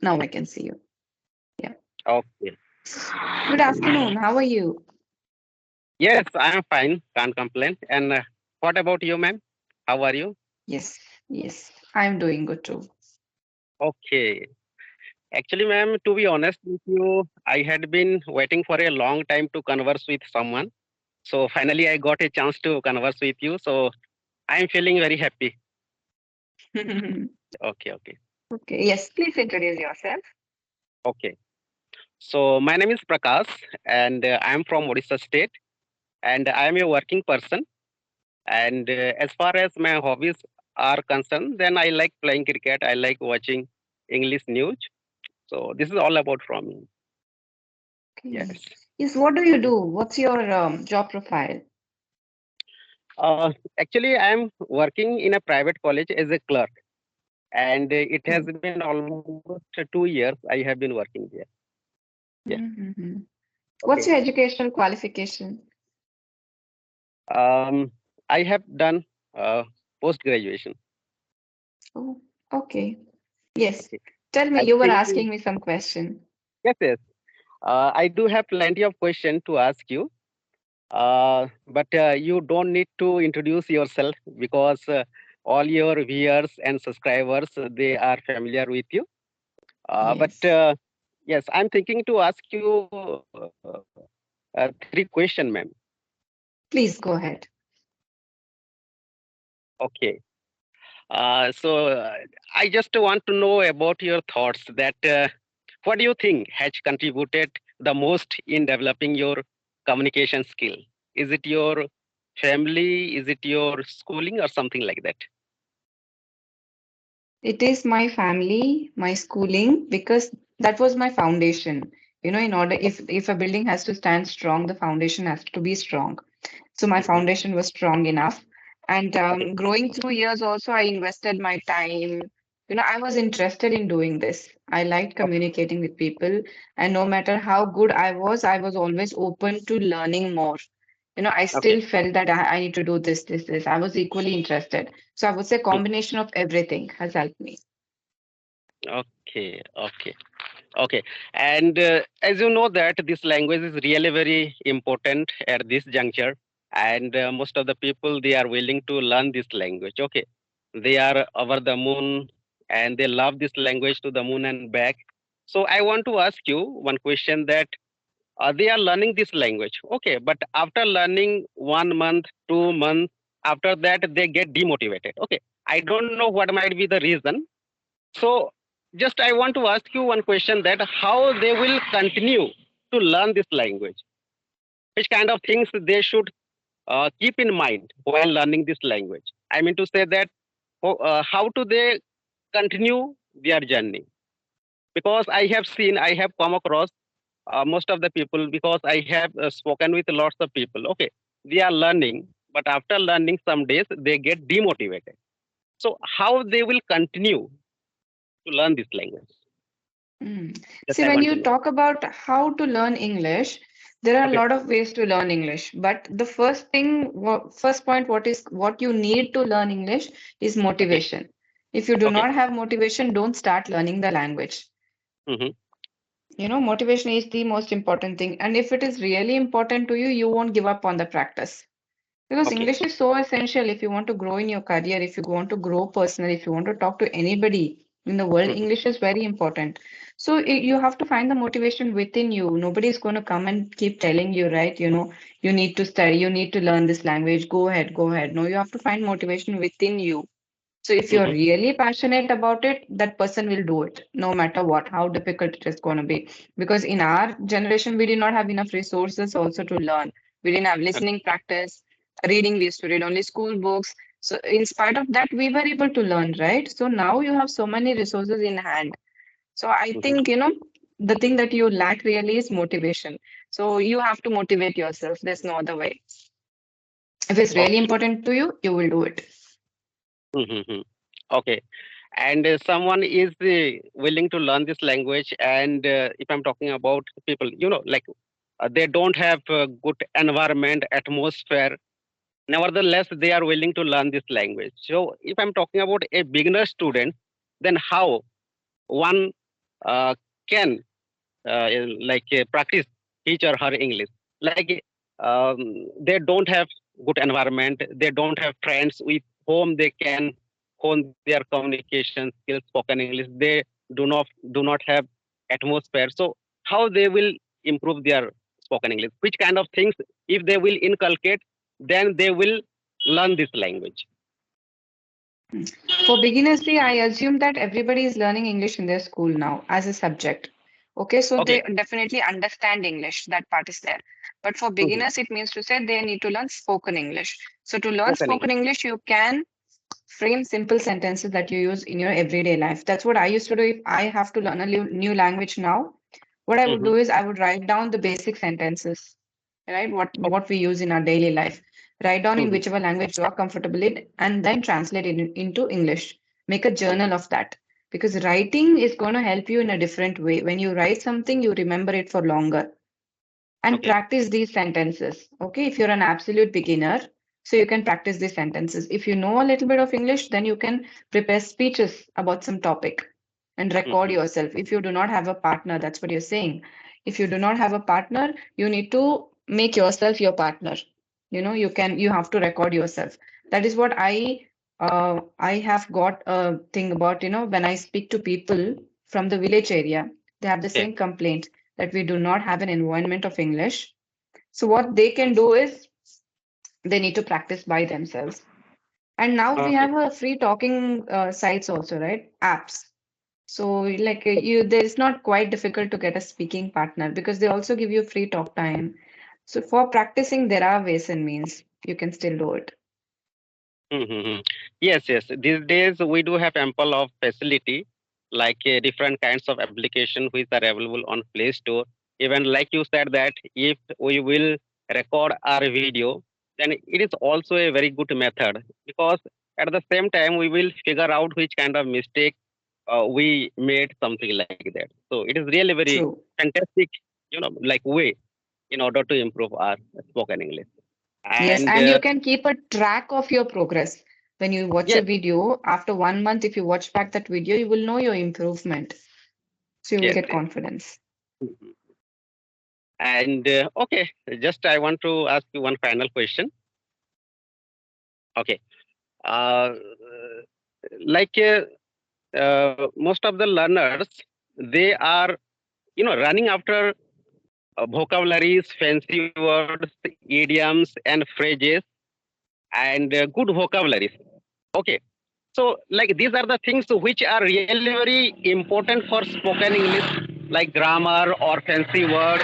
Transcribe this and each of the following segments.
Now I can see you. Yeah. Okay. Good afternoon. How are you? Yes, I am fine. Can't complain. And what about you, ma'am? How are you? Yes. Yes. I'm doing good too. Okay. Actually, ma'am, to be honest with you, I had been waiting for a long time to converse with someone. So finally, I got a chance to converse with you. So I am feeling very happy. Okay, okay, Okay. Yes. Please introduce yourself. okay. So my name is Prakash, and I am from Odisha state, and I am a working person. And as far as my hobbies are concerned, then I like playing cricket. I like watching English news. So this is all about from me. Okay. Yes. Yes. What do you do? What's your job profile? Actually, I am working in a private college as a clerk, and it has Oh. been almost 2 years I have been working there. Yeah. Mm-hmm. What's Okay. your educational qualification? Um, I have done post graduation. Oh, okay. Yes. Okay. Tell me, I you were think asking me some question. yes, yes. I do have plenty of questions to ask you. But you don't need to introduce yourself because all your viewers and subscribers they are familiar with you. But Yes. yes, I'm thinking to ask you three question, ma'am. Please go ahead. Okay. So I just want to know about your thoughts. That what do you think has contributed the most in developing your communication skill? Is it your family? Is it your schooling or something like that? It is my family, my schooling, because that was my foundation. In order if a building has to stand strong, the foundation has to be strong. So my Mhm. foundation was strong enough. And Okay. growing through years also, I invested my time. I was interested in doing this. I liked Okay. communicating with people. And no matter how good I was always open to learning more. I Okay. still felt that I need to do this. I was equally interested. So I would say Mm. combination of everything has helped me. Okay. Okay. Okay. And as you know that this language is really very important at this juncture, and most of the people they are willing to learn this language. Okay, they are over the moon, and they love this language to the moon and back. So I want to ask you one question that they are learning this language. Okay, but after learning 1 month, 2 months, after that they get demotivated. Okay, I don't know what might be the reason. So just I want to ask you one question that how they will continue to learn this language? Which kind of things they should keep in mind while learning this language? I mean to say that how do they continue their journey? Because I have seen, I have come across most of the people because I have spoken with lots of people. Okay, they are learning, but after learning some days they get demotivated. So how they will continue to learn this language? Mm. Just See, I when want to you know. talk about how to learn English, there are a Okay. lot of ways to learn English. But the first thing, first point, what you need to learn English is Okay. motivation. If you do Okay. not have motivation, don't start learning the language. Mm-hmm. Motivation is the most important thing. And if it is really important to you, you won't give up on the practice. Because Okay. English is so essential if you want to grow in your career, if you want to grow personally, if you want to talk to anybody in the world, Mm-hmm. English is very important. So you have to find the motivation within you. Nobody is going to come and keep telling you, right? You need to study, you need to learn this language. Go ahead, go ahead. No, you have to find motivation within you. So if you're Mm-hmm. really passionate about it, that person will do it, no matter what, how difficult it is going to be. Because in our generation, we did not have enough resources also to learn. We didn't have listening practice, reading, we used to read only school books. So in spite of that, we were able to learn, right? So now you have so many resources in hand. So I Mm-hmm. think, the thing that you lack really is motivation. So you have to motivate yourself. There's no other way. If it's really Okay. important to you, you will do it. Mm-hmm. Okay. And someone is willing to learn this language, and if I'm talking about people, like they don't have a good environment, atmosphere. Nevertheless, they are willing to learn this language. So if I'm talking about a beginner student, then how one uh, can practice his or her English. Like they don't have good environment. They don't have friends with whom they can hone their communication skills, spoken English. They do not have atmosphere. So how they will improve their spoken English? Which kind of things, if they will inculcate, then they will learn this language. For beginners, see, I assume that everybody is learning English in their school now as a subject. Okay, so Okay. they definitely understand English. That part is there. But for Mhm. beginners, it means to say they need to learn spoken English. So to learn Spoken spoken English. English, you can frame simple sentences that you use in your everyday life. That's what I used to do if I have to learn a new language now. What I would Hmm. do is I would write down the basic sentences, right? What we use in our daily life. Write down in Hmm. whichever language you are comfortable in, and then translate it into English. Make a journal of that because writing is going to help you in a different way. When you write something, you remember it for longer and Okay. practice these sentences. Okay, if you're an absolute beginner, so you can practice these sentences. If you know a little bit of English, then you can prepare speeches about some topic and record Hmm. yourself. If you do not have a partner, that's what you're saying. If you do not have a partner, you need to make yourself your partner. You have to record yourself. That is what I have got a thing about, when I speak to people from the village area, they have the Okay. same complaint that we do not have an environment of English. So what they can do is they need to practice by themselves. And now we Okay. have a free talking sites also, right? Apps. So like there is not quite difficult to get a speaking partner because they also give you free talk time. So for practicing, there are ways and means. You can still do it. Mm-hmm. Yes, yes. These days we do have ample of facility, like different kinds of application which are available on Play Store. Even like you said that if we will record our video, then it is also a very good method because at the same time we will figure out which kind of mistake we made, something like that. So it is really very True. fantastic, like way in order to improve our spoken English. Yes, And and you can keep a track of your progress. When you watch a yes, video, after 1 month, if you watch back that video, you will know your improvement. So you will yes, get yes. confidence. Mhm. And okay, just I want to ask you one final question. Okay, uh, like most of the learners, they are running after vocabularies, fancy words, idioms, and phrases, and good vocabularies. Okay, so like these are the things which are really very important for spoken English, like grammar or fancy words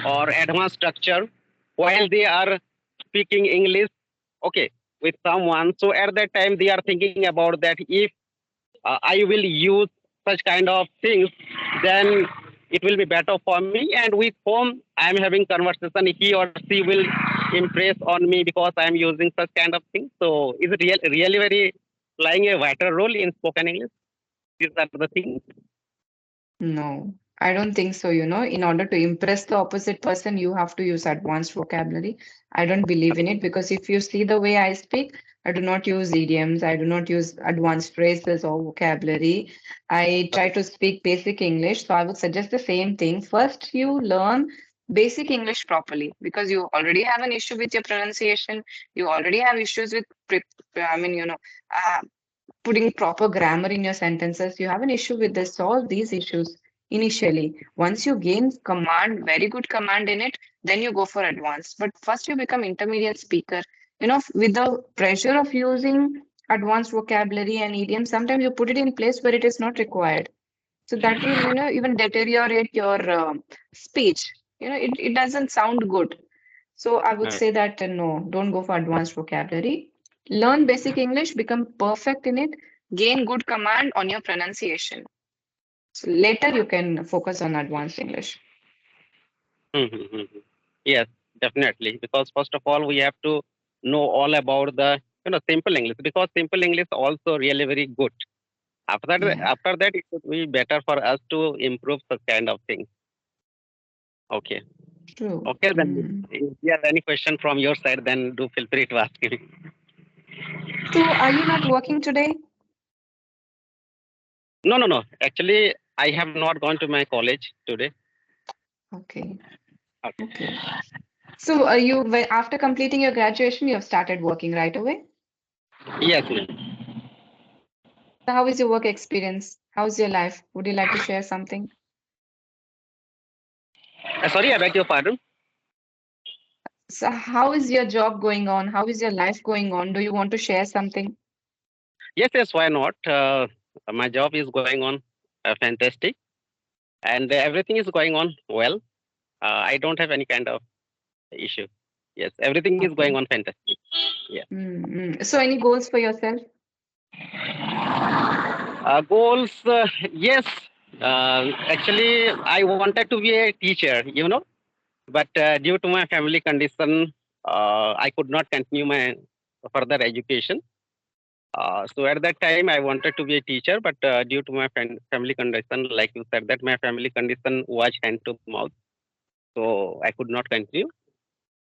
or advanced structure, while they are speaking English, okay, with someone. So at that time they are thinking about that if I will use such kind of things, then it will be better for me. And with whom I am having conversation, he or she will impress on me because I am using such kind of things. So is it really very playing a vital role in spoken English? These are the things. No, I don't think so. In order to impress the opposite person, you have to use advanced vocabulary. I don't believe in it because if you see the way I speak, I do not use idioms, I do not use advanced phrases or vocabulary. I try Okay. to speak basic English. So I would suggest the same thing. First, you learn basic English properly because you already have an issue with your pronunciation. You already have issues with, I mean, uh, putting proper grammar in your sentences. You have an issue with this, solve these issues initially. Once you gain command, very good command in it, then you go for advanced. But first you become intermediate speaker. With the pressure of using advanced vocabulary and idiom, sometimes you put it in place where it is not required. So that will, even deteriorate your speech. It doesn't sound good. So I would say that no, don't go for advanced vocabulary. Learn basic English, become perfect in it, gain good command on your pronunciation. So later you can focus on advanced English. Mhm. Yes, definitely. Because first of all, we have to know all about the simple English because simple English also really very good. Yeah, After that, it would be better for us to improve such kind of things. Okay. true. Okay, then Mm. if you have any question from your side, then do feel free to ask me. So are you not working today? No, no, no. Actually, I have not gone to my college today. Okay. Okay. Okay. So, after completing your graduation, you have started working right away? Yes, ma'am. So how is your work experience? How's your life? Would you like to share something? Sorry, I beg your pardon. So, how is your job going on? How is your life going on? Do you want to share something? Yes, yes, why not? My job is going on fantastic, and everything is going on well. I don't have any kind of issue. Yes, everything is going Okay. on fantastic. Yeah. So, any goals for yourself? Goals, yes. Actually, I wanted to be a teacher, but due to my family condition, I could not continue my further education. So at that time, I wanted to be a teacher, but due to my family condition, like you said, that my family condition was hand to mouth, so I could not continue.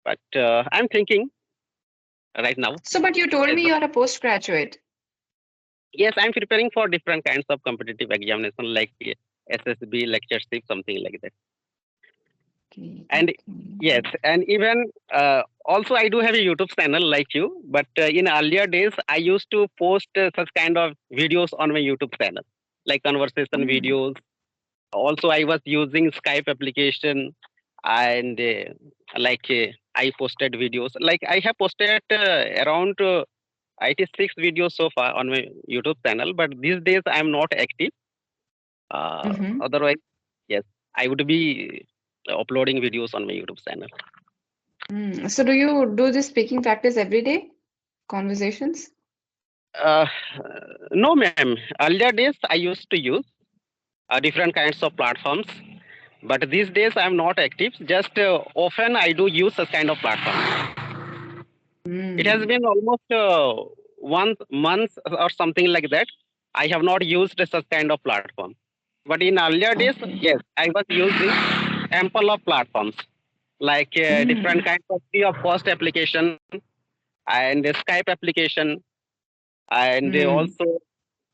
But I'm thinking right now So, but you told as me well. you're a postgraduate. Yes, I'm preparing for different kinds of competitive examination like SSB, lectureship, something like that. Okay, And okay. yes, and even also I do have a YouTube channel like you, but in earlier days I used to post such kind of videos on my YouTube channel, like conversation Oh, videos. Also, I was using Skype application, and I posted videos. Like I have posted around 86 videos so far on my YouTube channel, but these days I am not active. mm-hmm. Otherwise, yes, I would be uploading videos on my YouTube channel. So, do you do this speaking practice every day? Conversations? Uh, no, ma'am. Earlier days I used to use different kinds of platforms, but these days I'm not active. Just often I do use such kind of platform. It has Mm, been almost 1 month or something like that. I have not used such kind of platform. But in earlier days, okay. yes, I was using ample of platforms like different Mm, kinds of free of cost application and Skype application, and mm, also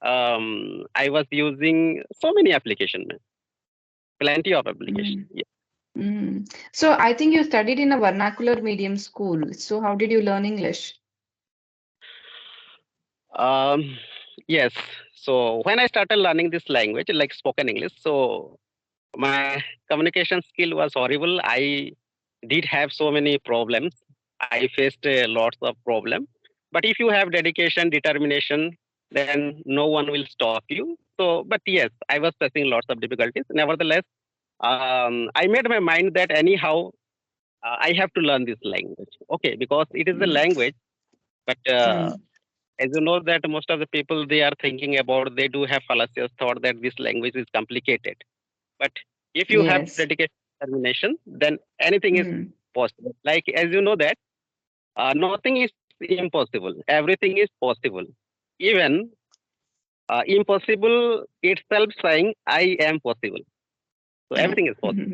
I was using so many applications, plenty of applications. mm, So, I think you studied in a vernacular medium school. So, how did you learn English? Um, yes. So when I started learning this language, like spoken English, so my communication skill was horrible. I did have so many problems. I faced lots of problems. But if you have dedication, determination, then no one will stop you. So, but yes, I was facing lots of difficulties. Nevertheless, I made my mind that anyhow, I have to learn this language. Okay, because it is a Mm, language, but mm, as you know that most of the people they are thinking about they do have fallacious thought that this language is complicated, but if you have yes. dedication determination then anything is Mm, possible, like as you know that nothing is impossible, everything is possible, even impossible itself saying I am possible, so mm. everything is possible.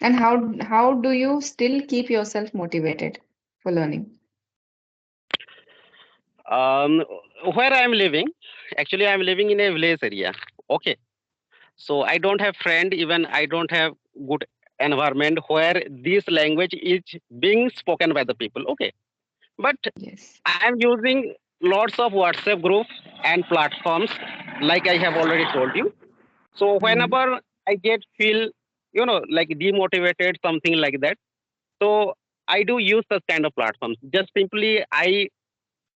And how do you still keep yourself motivated for learning? um, where I am living, actually I am living in a village area. Okay. So I don't have friend, even I don't have good environment where this language is being spoken by the people. Okay. But Yes. I am using lots of WhatsApp groups and platforms, like I have already told you. So Mm, whenever I get feel, like demotivated, something like that. So I do use such kind of platforms. Just simply I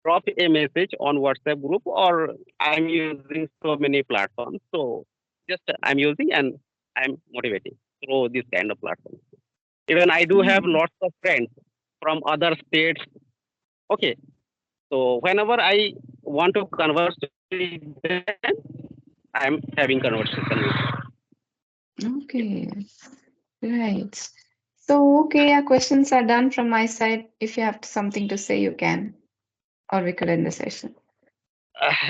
drop a message on WhatsApp group, or I'm using so many platforms. So just I'm using and I'm motivating through this kind of platform. Even I do have mm, lots of friends from other states. Okay. So whenever I want to converse with them, I'm having conversation with them. Yeah. okay. Right. So, okay, our questions are done from my side. If you have something to say, you can, or we could end the session.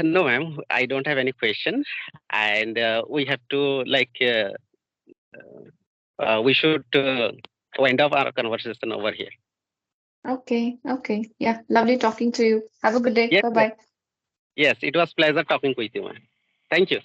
No, ma'am, I don't have any question, and we have to we should wind up our conversation over here. Okay, okay. Yeah, lovely talking to you. Have a good day. Yes, Bye yes, bye. yes. It was pleasure talking with you, ma'am. Thank you.